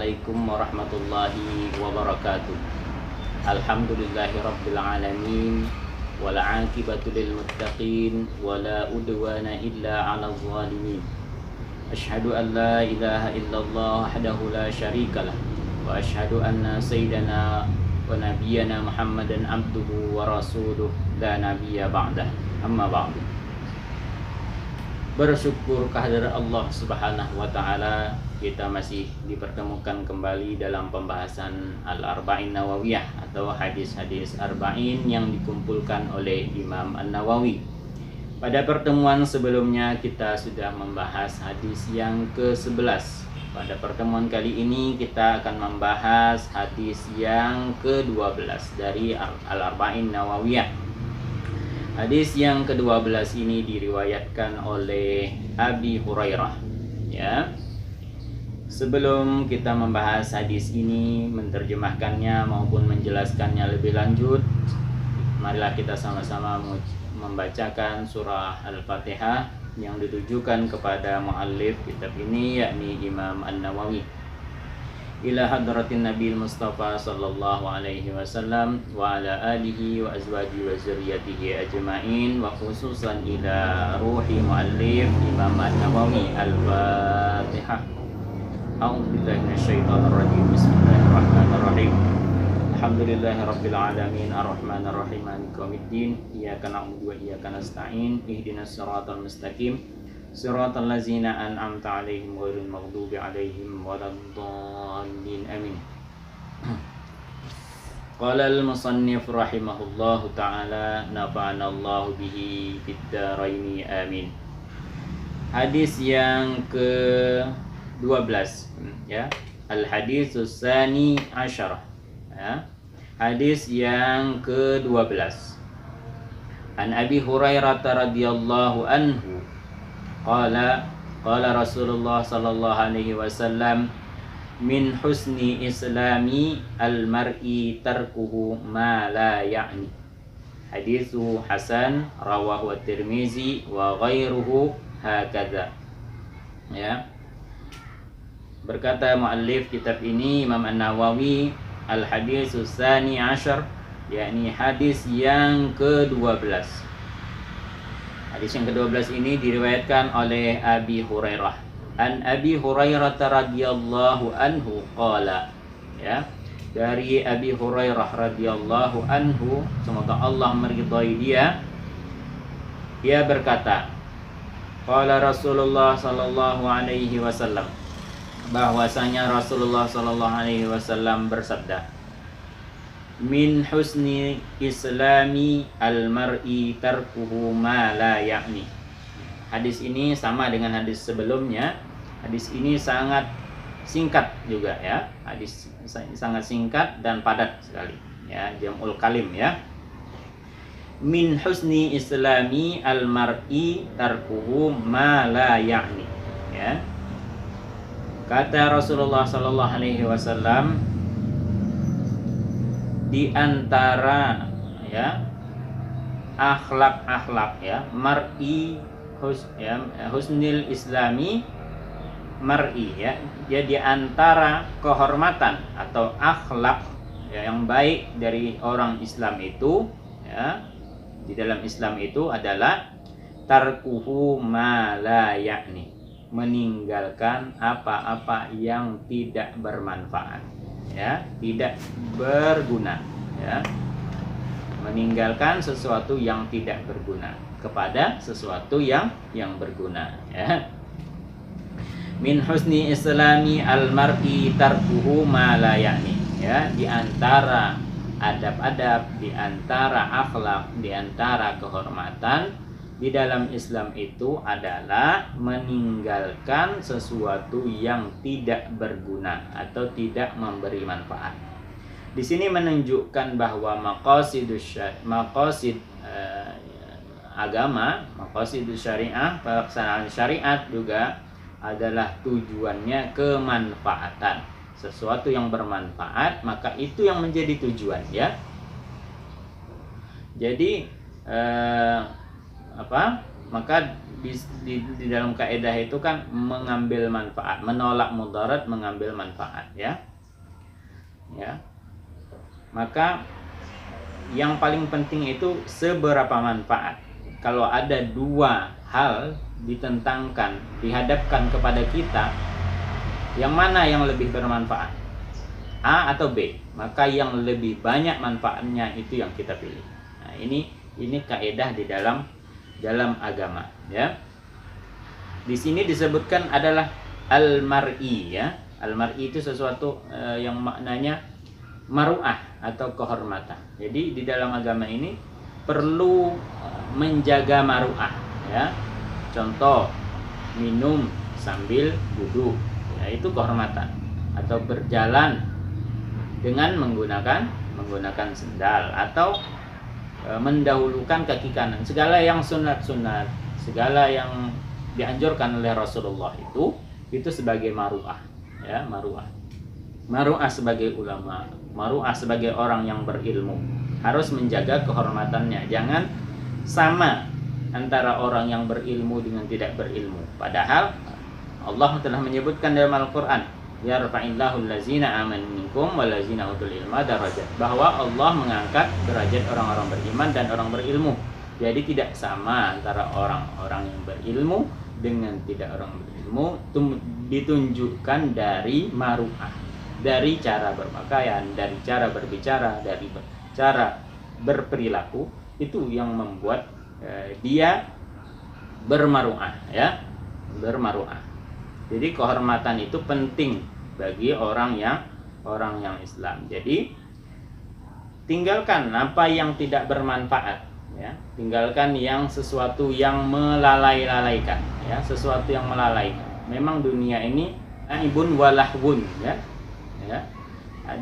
Assalamualaikum warahmatullahi wabarakatuh. Alhamdulillahi rabbil alamin, wala aqibatu lil muttaqin, wala udwana illa 'alal zalimin. Asyhadu an la ilaha illallah wahdahu la syarikalah, wa asyhadu anna sayyidana wa nabiyyana Muhammadan abduhu wa rasuluh la nabiyya ba'dah. Amma ba'du. Bersyukur kehadirat Allah Subhanahu wa taala, kita masih dipertemukan kembali dalam pembahasan Al-Arba'in Nawawiyah atau hadis-hadis arba'in yang dikumpulkan oleh Imam An-Nawawi. Pada pertemuan sebelumnya kita sudah membahas hadis yang ke-11. Pada pertemuan kali ini kita akan membahas hadis yang ke-12 dari Al-Arba'in Nawawiyah. Hadis yang ke-12 ini diriwayatkan oleh Abi Hurairah, ya. Sebelum kita membahas hadis ini, menerjemahkannya maupun menjelaskannya lebih lanjut, marilah kita sama-sama membacakan surah Al-Fatihah yang ditujukan kepada muallif kitab ini, yakni Imam An-Nawawi. Ila hadratin Nabil Mustafa sallallahu alaihi wasallam wa ala alihi wa azwajihi wa zurriyyatihi ajma'in, wa khususan ila ruhi muallif Imam An-Nawawi. Al-Fatihah. A'udzu billahi minasyaitonir rajim. Bismillahirrahmanirrahim. Alhamdulillahi rabbil alamin, arrahmanir rahim, maliki yaumiddin, iyyaka na'budu wa iyyaka nasta'in, ihdinas siratal mustaqim, siratal ladzina an'amta 'alaihim ghairil maghdubi 'alaihim waladdallin. Amin. Qala al-musannif rahimahullahu ta'ala, nafa'ana Allah bihi fid dharain, amin. Hadis yang ke-12, ya. Al-haditsus tsani asyarah, ya. Hadis yang ke-12. An Abi Hurairah radhiyallahu anhu qala Rasulullah sallallahu alaihi wasallam, min husni islami al-mar'i tarkuhu ma la ya'ni. Hadithu hasan, rawahu at-Tirmizi wa ghairuhu hakadha. Ya. Berkata muallif kitab ini, Imam An-Nawawi, al-haditsus tsani asyar, yakni hadis yang ke-12. Hadis yang ke-12 ini diriwayatkan oleh Abi Hurairah. An Abi Hurairah radhiyallahu anhu qala, ya. Dari Abi Hurairah radhiyallahu anhu, semoga Allah meridhai dia berkata, qala Rasulullah sallallahu alaihi wasallam, bahwasanya Rasulullah sallallahu alaihi wasallam bersabda, min husni islami al-mar'i tarkuhu ma la ya'ni. Hadis ini sama dengan hadis sebelumnya. Hadis ini sangat singkat juga, ya. Hadis sangat singkat dan padat sekali, ya, jam'ul kalim, ya. Min husni islami al-mar'i tarkuhu ma la ya'ni, ya. Kata Rasulullah sallallahu alaihi wasallam, di antara, ya, akhlak-akhlak, ya, mar'i husnil islami mar'i, ya. Jadi antara kehormatan atau akhlak, ya, yang baik dari orang Islam itu, ya, di dalam Islam itu adalah tarkuhu ma la ya'ni, meninggalkan apa-apa yang tidak bermanfaat, ya, tidak berguna, ya. Meninggalkan sesuatu yang tidak berguna kepada sesuatu yang berguna, ya. Min husni islami al-mar'i tarkuhu ma la ya'ni, ya. Di antara adab-adab, di antara akhlak, di antara kehormatan di dalam Islam itu adalah meninggalkan sesuatu yang tidak berguna atau tidak memberi manfaat. Di sini menunjukkan bahwa maqasid agama, maqasid syariah, pelaksanaan syariat juga adalah tujuannya kemanfaatan. Sesuatu yang bermanfaat, maka itu yang menjadi tujuan, ya. Jadi maka di dalam kaidah itu kan mengambil manfaat, menolak mudarat, mengambil manfaat, ya. Maka yang paling penting itu seberapa manfaat. Kalau ada dua hal ditentangkan, dihadapkan kepada kita, yang mana yang lebih bermanfaat? A atau B? Maka yang lebih banyak manfaatnya itu yang kita pilih. Nah, ini kaidah di dalam agama, ya. Di sini disebutkan adalah al-mar'i, ya. Al-mar'i itu sesuatu yang maknanya maru'ah atau kehormatan. Jadi di dalam agama ini perlu menjaga maru'ah, ya. Contoh, minum sambil duduk, ya, itu kehormatan. Atau berjalan dengan menggunakan sendal, atau mendahulukan kaki kanan. Segala yang sunat-sunat, segala yang dianjurkan oleh Rasulullah itu sebagai maru'ah, ya, maru'ah sebagai ulama, maru'ah sebagai orang yang berilmu, harus menjaga kehormatannya. Jangan sama antara orang yang berilmu dengan tidak berilmu. Padahal Allah telah menyebutkan dalam Al-Quran, yarfa'illahu allazina amanu minkum wallazina utul ilma darajat, bahwa Allah mengangkat derajat orang-orang beriman dan orang berilmu. Jadi tidak sama antara orang-orang yang berilmu dengan tidak orang berilmu. Ditunjukkan dari maru'ah, dari cara berpakaian, dari cara berbicara, dari cara berperilaku, itu yang membuat dia bermaru'ah, ya, bermaru'ah. Jadi kehormatan itu penting bagi orang yang Islam. Jadi tinggalkan apa yang tidak bermanfaat, ya. Tinggalkan yang sesuatu yang melalaikan, ya, sesuatu yang melalaikan. Memang dunia ini ibun walahwun, ya.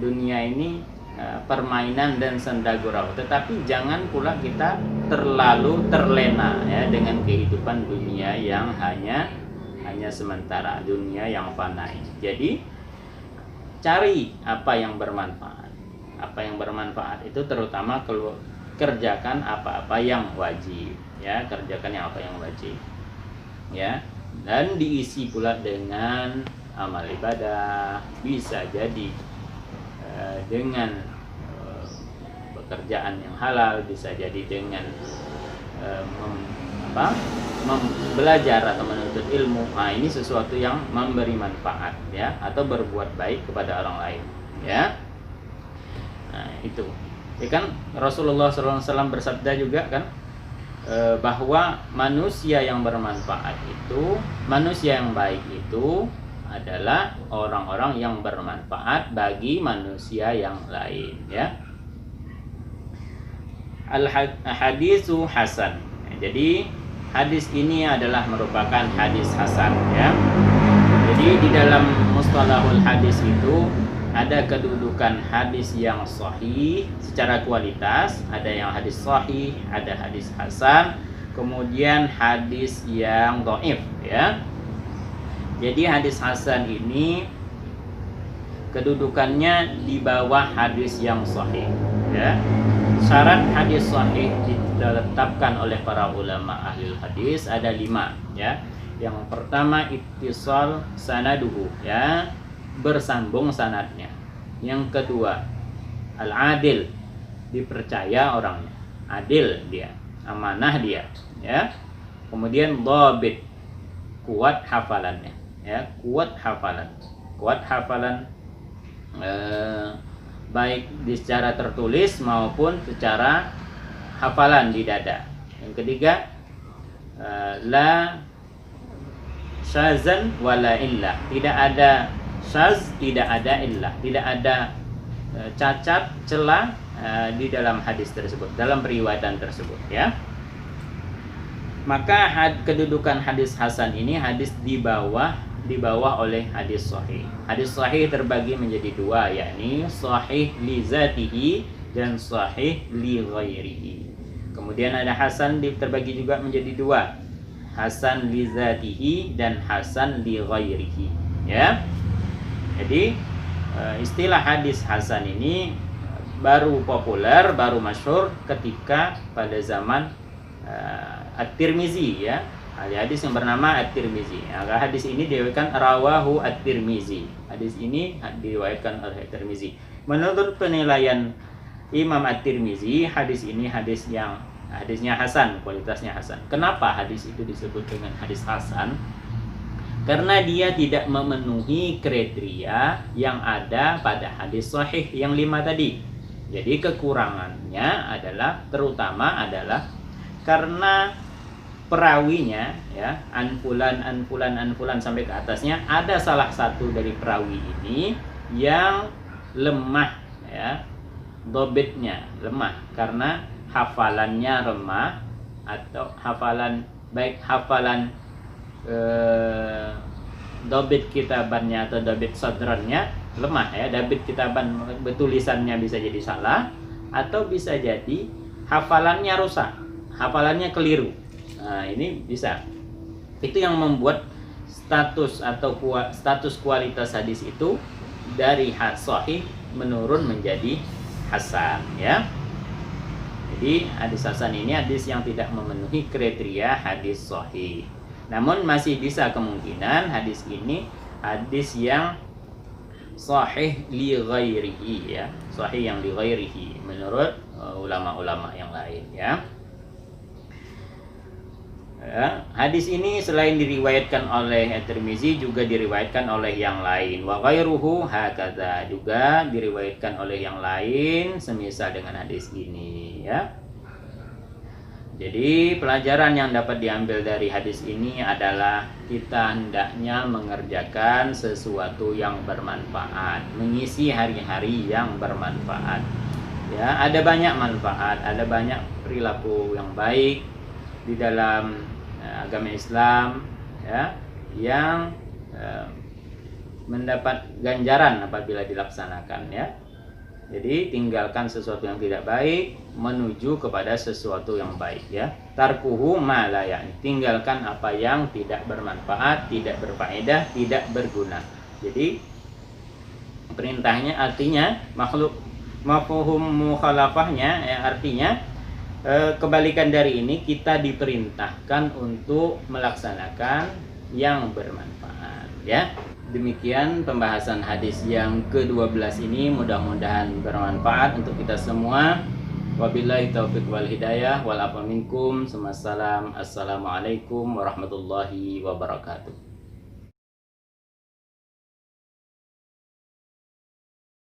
Dunia ini permainan dan senda gurau, tetapi jangan pula kita terlalu terlena, ya, dengan kehidupan dunia yang hanya sementara, dunia yang fana ini. Jadi cari apa yang bermanfaat. Apa yang bermanfaat itu terutama kalau kerjakan apa-apa yang wajib, ya, kerjakan apa yang wajib, ya, dan diisi pula dengan amal ibadah. Bisa jadi dengan pekerjaan yang halal, bisa jadi dengan belajar atau menuntut ilmu. Nah, ini sesuatu yang memberi manfaat, ya, atau berbuat baik kepada orang lain, ya. Nah, itu. Ya kan Rasulullah SAW bersabda juga kan, bahwa manusia yang bermanfaat itu, manusia yang baik itu adalah orang-orang yang bermanfaat bagi manusia yang lain, ya. Al-hadisu hasan. Jadi hadis ini adalah merupakan hadis hasan, ya. Jadi di dalam mustalahul hadis itu ada kedudukan hadis yang sahih secara kualitas, ada yang hadis sahih, ada hadis hasan, kemudian hadis yang dhaif, ya. Jadi hadis hasan ini kedudukannya di bawah hadis yang sahih, ya. Syarat hadis sahih ditetapkan oleh para ulama ahli hadis ada 5, ya. Yang pertama ittisal sanaduhu, ya, bersambung sanadnya. Yang kedua al-adil, dipercaya orangnya, adil dia, amanah dia, ya. Kemudian dhabit, kuat hafalannya, ya, kuat hafalan baik secara tertulis maupun secara hafalan di dada. Yang ketiga la syazan wala illah, tidak ada syaz, tidak ada illah, tidak ada cacat, celah di dalam hadis tersebut, dalam periwayatan tersebut, ya. Maka kedudukan hadis hasan ini hadis di bawah oleh hadis sahih. Hadis sahih terbagi menjadi 2, yakni sahih li zatihi dan sahih li ghairihi. Kemudian ada hasan terbagi juga menjadi 2, hasan li zatihi dan hasan li ghairihi, ya. Jadi istilah hadis hasan ini baru populer, baru masyhur ketika pada zaman At-Tirmizi, ya. Hadis yang bernama At-Tirmizi. Hadis ini diriwayatkan rawahu At-Tirmizi. Hadis ini diriwayatkan oleh At-Tirmizi. Menurut penilaian Imam At-Tirmizi, hadis ini hadisnya hasan, kualitasnya hasan. Kenapa hadis itu disebut dengan hadis hasan? Karena dia tidak memenuhi kriteria yang ada pada hadis sahih yang 5 tadi. Jadi kekurangannya terutama adalah karena perawinya, ya, anfulan sampai ke atasnya, ada salah satu dari perawi ini yang lemah, ya, dobitnya lemah karena hafalannya lemah, atau hafalan dobit kitabannya atau dobit sadrannya lemah, ya. Dobit kitaban betulisannya bisa jadi salah, atau bisa jadi hafalannya rusak, hafalannya keliru. Nah, ini bisa. Itu yang membuat status kualitas hadis itu dari sahih menurun menjadi hasan, ya. Jadi hadis hasan ini hadis yang tidak memenuhi kriteria hadis sahih. Namun masih bisa kemungkinan hadis ini hadis yang sahih li ghairihi, ya. Sahih yang li ghairihi menurut ulama-ulama yang lain, ya. Hadis ini selain diriwayatkan oleh At-Tirmizi juga diriwayatkan oleh yang lain. Wa ghairuhu hakadza, juga diriwayatkan oleh yang lain semisal dengan hadis ini, ya. Jadi pelajaran yang dapat diambil dari hadis ini adalah kita hendaknya mengerjakan sesuatu yang bermanfaat, mengisi hari-hari yang bermanfaat. Ya, ada banyak manfaat, ada banyak perilaku yang baik di dalam agama Islam, ya, yang mendapat ganjaran apabila dilaksanakan, ya. Jadi tinggalkan sesuatu yang tidak baik menuju kepada sesuatu yang baik, ya. Tarkuhu ma la ya'ni, tinggalkan apa yang tidak bermanfaat, tidak berfaedah, tidak berguna. Jadi perintahnya artinya mafhum mukhalafahnya, ya, artinya kebalikan dari ini, kita diperintahkan untuk melaksanakan yang bermanfaat, ya. Demikian pembahasan hadis yang ke-12 ini, mudah-mudahan bermanfaat untuk kita semua. Wabillahi taufiq wal hidayah wal afa minkum. Assalamualaikum warahmatullahi wabarakatuh.